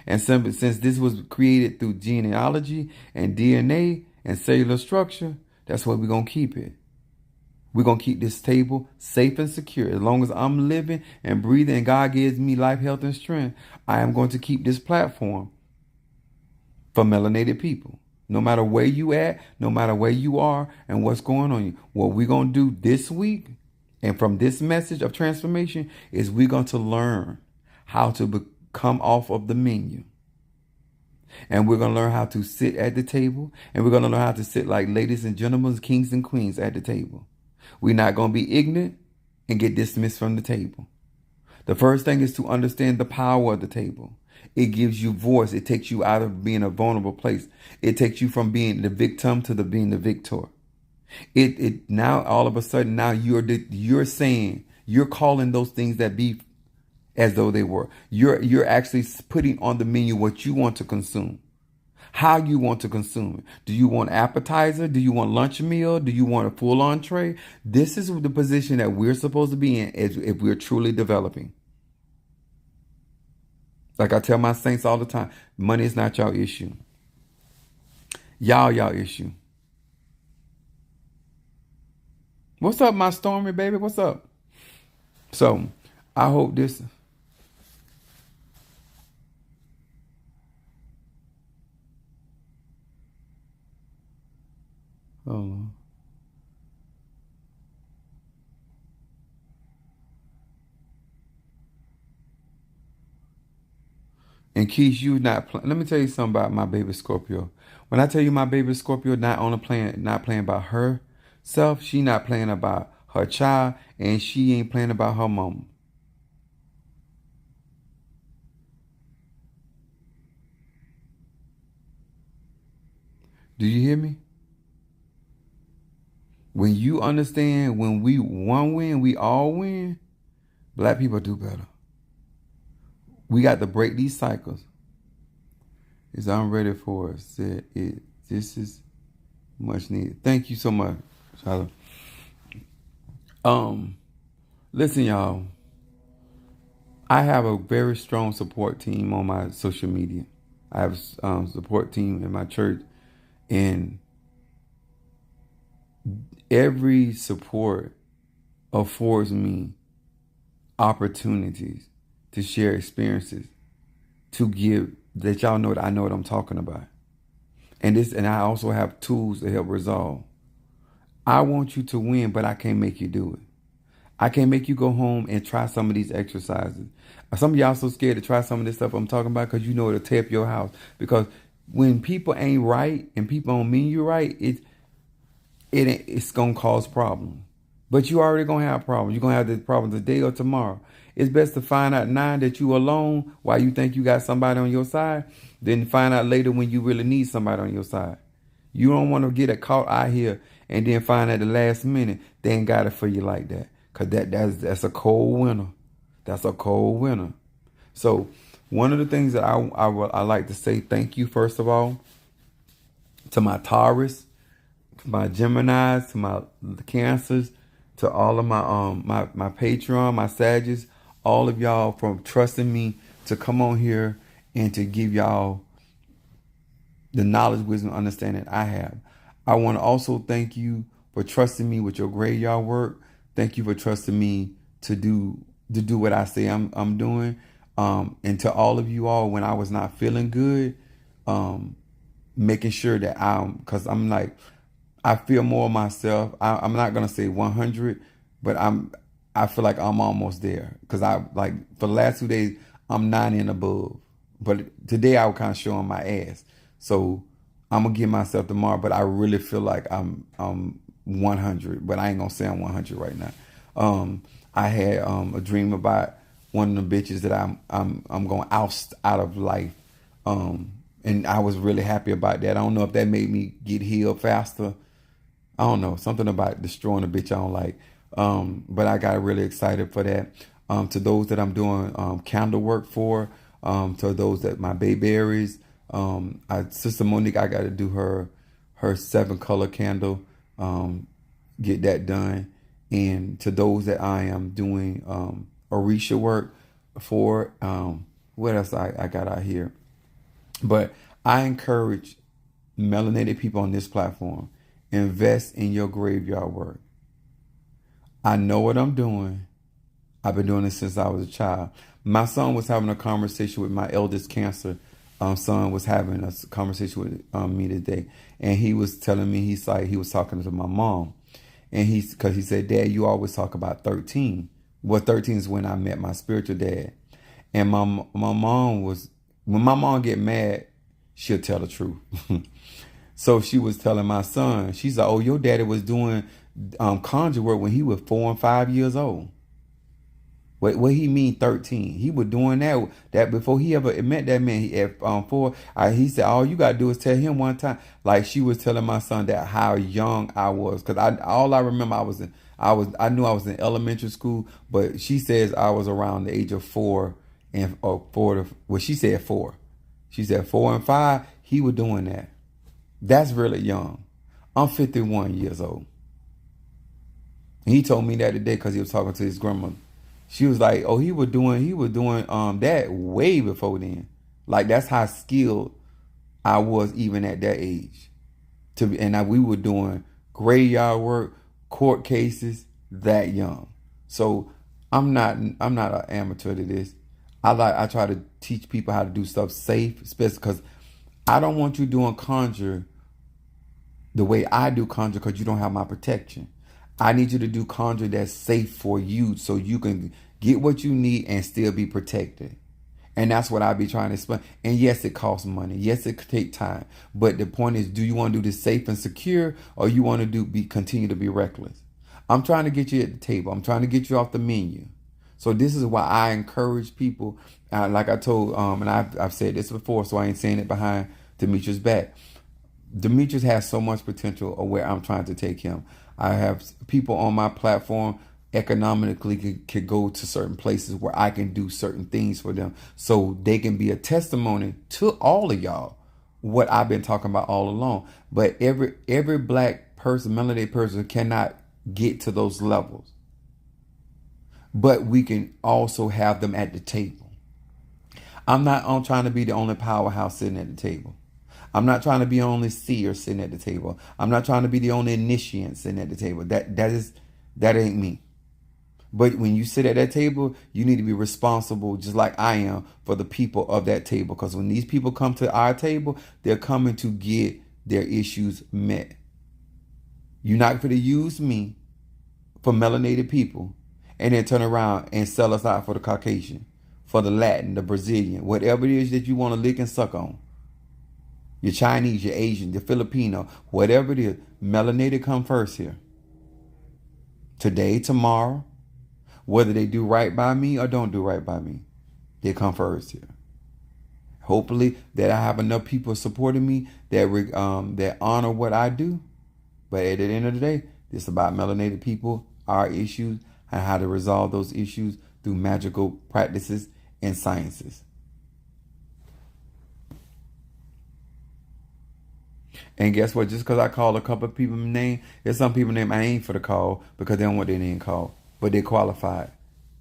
And since this was created through genealogy and DNA and cellular structure, that's why we're going to keep it. We're going to keep this table safe and secure. As long as I'm living and breathing and God gives me life, health, and strength, I am going to keep this platform for melanated people. No matter where you at, no matter where you are and what's going on. What we're going to do this week and from this message of transformation is we're going to learn how to come off of the menu. And we're going to learn how to sit at the table. And we're going to learn how to sit like ladies and gentlemen, kings and queens at the table. We're not going to be ignorant and get dismissed from the table. The first thing is to understand the power of the table. It gives you voice. It takes you out of being a vulnerable place. It takes you from being the victim to being the victor. It now all of a sudden now you're saying, you're calling those things that be as though they were. You're actually putting on the menu what you want to consume. How you want to consume it. Do you want appetizer? Do you want lunch meal? Do you want a full entree? This is the position that we're supposed to be in if we're truly developing. Like I tell my saints all the time, money is not y'all issue. Y'all issue. What's up, my Stormy baby? What's up? So I hope this. Oh. And Keith, you not. Let me tell you something about my baby Scorpio. When I tell you my baby Scorpio not playing about herself, she not playing about her child, and she ain't playing about her mama. Do you hear me? When you understand, when we one win, we all win. Black people do better. We got to break these cycles. Is I'm ready for it. Said it. This is much needed. Thank you so much, Charlotte. Listen, y'all. I have a very strong support team on my social media. I have a support team in my church, and every support affords me opportunities to share experiences, to give that y'all know that I know what I'm talking about. And I also have tools to help resolve. I want you to win, but I can't make you do it. I can't make you go home and try some of these exercises. Some of y'all so scared to try some of this stuff I'm talking about because you know it'll tear up your house. Because when people ain't right and people don't mean you right, it's gonna cause problems. But you already gonna have problems. You're gonna have this problem today or tomorrow. It's best to find out now that you alone while you think you got somebody on your side, than find out later when you really need somebody on your side. You don't want to get caught out here and then find at the last minute they ain't got it for you like that. Cause that's a cold winter. That's a cold winter. So one of the things that I like to say thank you first of all to my Taurus, to my Geminis, to my Cancers, to all of my Patreon, my Sagittarius, all of y'all for trusting me to come on here and to give y'all the knowledge, wisdom, understanding I have. I want to also thank you for trusting me with your graveyard work. Thank you for trusting me to do what I say I'm doing. And to all of you all, when I was not feeling good, making sure that because I'm like, I feel more of myself. I'm not gonna say 100, but I feel like I'm almost there. Because I like for the last 2 days I'm 90 and above, but today I was kind of showing my ass. So I'm gonna give myself tomorrow, but I really feel like I'm 100, but I ain't gonna say I'm 100 right now. I had a dream about one of the bitches that I'm gonna oust out of life, and I was really happy about that. I don't know if that made me get healed faster. I don't know, something about destroying a bitch I don't like. But I got really excited for that. To those that I'm doing candle work for, to those that my bayberries, Sister Monique, I got to do her 7-color candle, get that done. And to those that I am doing Orisha work for, what else I got out here? But I encourage melanated people on this platform, invest in your graveyard work. I know what I'm doing. I've been doing this since I was a child. My son was having a conversation with my eldest Cancer son was having a conversation with me today, and he was telling me he was talking to my mom, and because he said, Dad, you always talk about 13. Well, 13 is when I met my spiritual dad, and my mom was, when my mom get mad, she'll tell the truth. So she was telling my son, she's like, oh, your daddy was doing conjure work when he was 4 and 5 years old. What he mean 13? He was doing that before he ever met that man. He at 4. He said, all you gotta do is tell him one time. Like she was telling my son that how young I was, because all I remember I knew I was in elementary school, but she says I was around the age of 4 and she said 4. She said 4 and 5. He was doing that. That's really young. I'm 51 years old. And he told me that today because he was talking to his grandmother. She was like, oh, he was doing that way before then. Like that's how skilled I was even at that age. We were doing graveyard work, court cases that young. So I'm not an amateur to this. I try to teach people how to do stuff safe, especially because I don't want you doing conjure the way I do conjure because you don't have my protection. I need you to do conjure that's safe for you so you can get what you need and still be protected. And that's what I be trying to explain. And yes, it costs money. Yes, it could take time. But the point is, do you want to do this safe and secure, or you want to continue to be reckless? I'm trying to get you at the table. I'm trying to get you off the menu. So this is why I encourage people. Like I told, and I've said this before, so I ain't saying it behind Demetrius' back. Demetrius has so much potential of where I'm trying to take him. I have people on my platform economically could go to certain places where I can do certain things for them, so they can be a testimony to all of y'all what I've been talking about all along. But every black person, melanated person, cannot get to those levels. But we can also have them at the table. I'm not trying to be the only powerhouse sitting at the table. I'm not trying to be the only seer sitting at the table. I'm not trying to be the only initiate sitting at the table. That ain't me. But when you sit at that table, you need to be responsible, just like I am, for the people of that table. Because when these people come to our table, they're coming to get their issues met. You're not going to use me for melanated people and then turn around and sell us out for the Caucasian, for the Latin, the Brazilian, whatever it is that you want to lick and suck on. Your Chinese, your Asian, your Filipino, whatever it is, melanated come first here. Today, tomorrow, whether they do right by me or don't do right by me, they come first here. Hopefully that I have enough people supporting me that honor what I do. But at the end of the day, it's about melanated people, our issues, and how to resolve those issues through magical practices and sciences. And guess what? Just because I call a couple of people name, there's some people name I ain't for the call because they don't want their name called, but they're qualified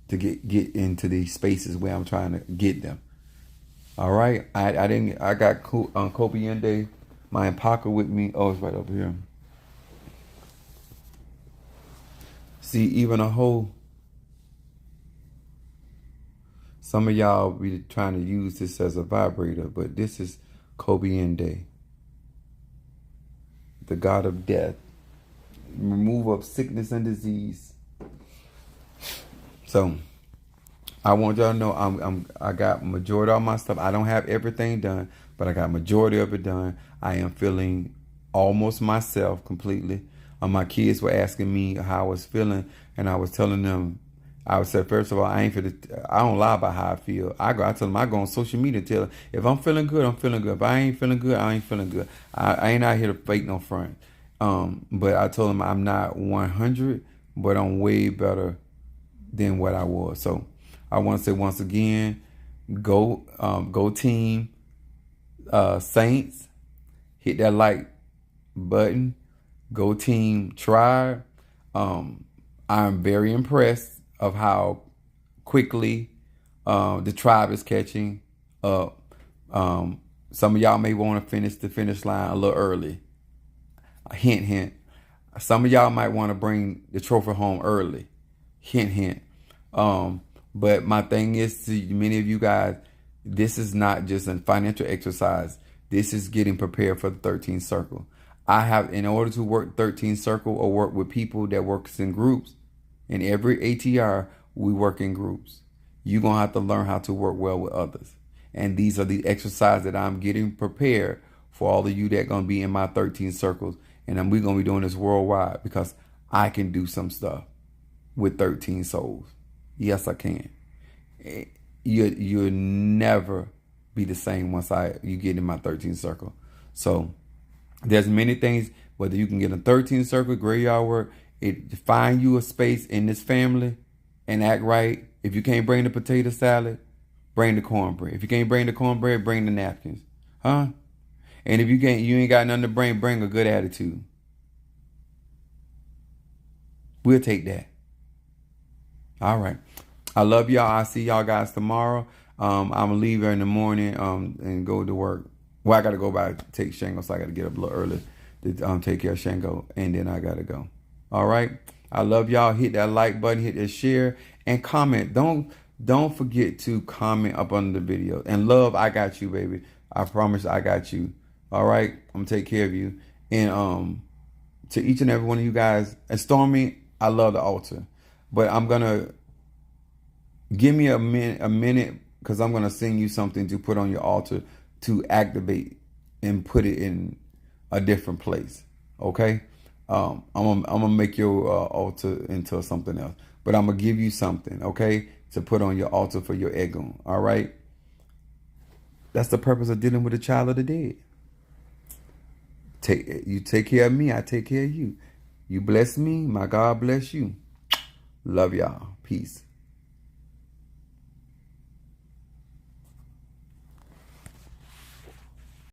to get into these spaces where I'm trying to get them. All right, I got Kobe Yende, my Impaka with me. Oh, it's right over here. See, even a whole. Some of y'all be trying to use this as a vibrator, but this is Kobe Yende, the god of death, remove of sickness and disease. So I want y'all to know I got majority of all my stuff. I don't have everything done, but I got majority of it done. I am feeling almost myself completely. My kids were asking me how I was feeling, and I was telling them, I said, first of all, I don't lie about how I feel. I tell them I go on social media and tell them, if I'm feeling good, I'm feeling good. If I ain't feeling good, I ain't feeling good. I ain't out here to fake no front. But I told them I'm not 100, but I'm way better than what I was. So I want to say once again, go team, Saints, hit that like button. Go team Tribe. I'm very impressed of how quickly the Tribe is catching up. Some of y'all may want to finish the finish line a little early. Hint, hint. Some of y'all might want to bring the trophy home early. Hint, hint. But my thing is to many of you guys, this is not just a financial exercise. This is getting prepared for the 13th circle. I have, in order to work 13th circle or work with people that works in groups, in every ATR, we work in groups. You're going to have to learn how to work well with others. And these are the exercises that I'm getting prepared for all of you that are going to be in my 13 circles. And then we're going to be doing this worldwide because I can do some stuff with 13 souls. Yes, I can. You'll never be the same once you get in my 13th circle. So there's many things, whether you can get a 13th circle, graveyard work, find you a space in this family and act right. If you can't bring the potato salad, bring the cornbread. If you can't bring the cornbread, bring the napkins. Huh? And if you ain't got nothing to bring a good attitude. We'll take that. All right. I love y'all. I'll see y'all guys tomorrow. I'm going to leave here in the morning and go to work. Well, I got to go by take Shango, so I got to get up a little early to take care of Shango, and then I got to go. All right. I love y'all. Hit that like button, hit that share, and comment. Don't forget to comment up under the video. And love, I got you, baby. I promise I got you. All right. I'm going to take care of you. And to each and every one of you guys, and Stormy, I love the altar. But I'm going to give me a minute because I'm going to send you something to put on your altar to activate and put it in a different place. Okay? I'm gonna make your altar into something else, but I'm gonna give you something, okay, to put on your altar for your ego. All right? That's the purpose of dealing with a child of the dead. You take care of me, I take care of you. You bless me, my God bless you. Love y'all. Peace.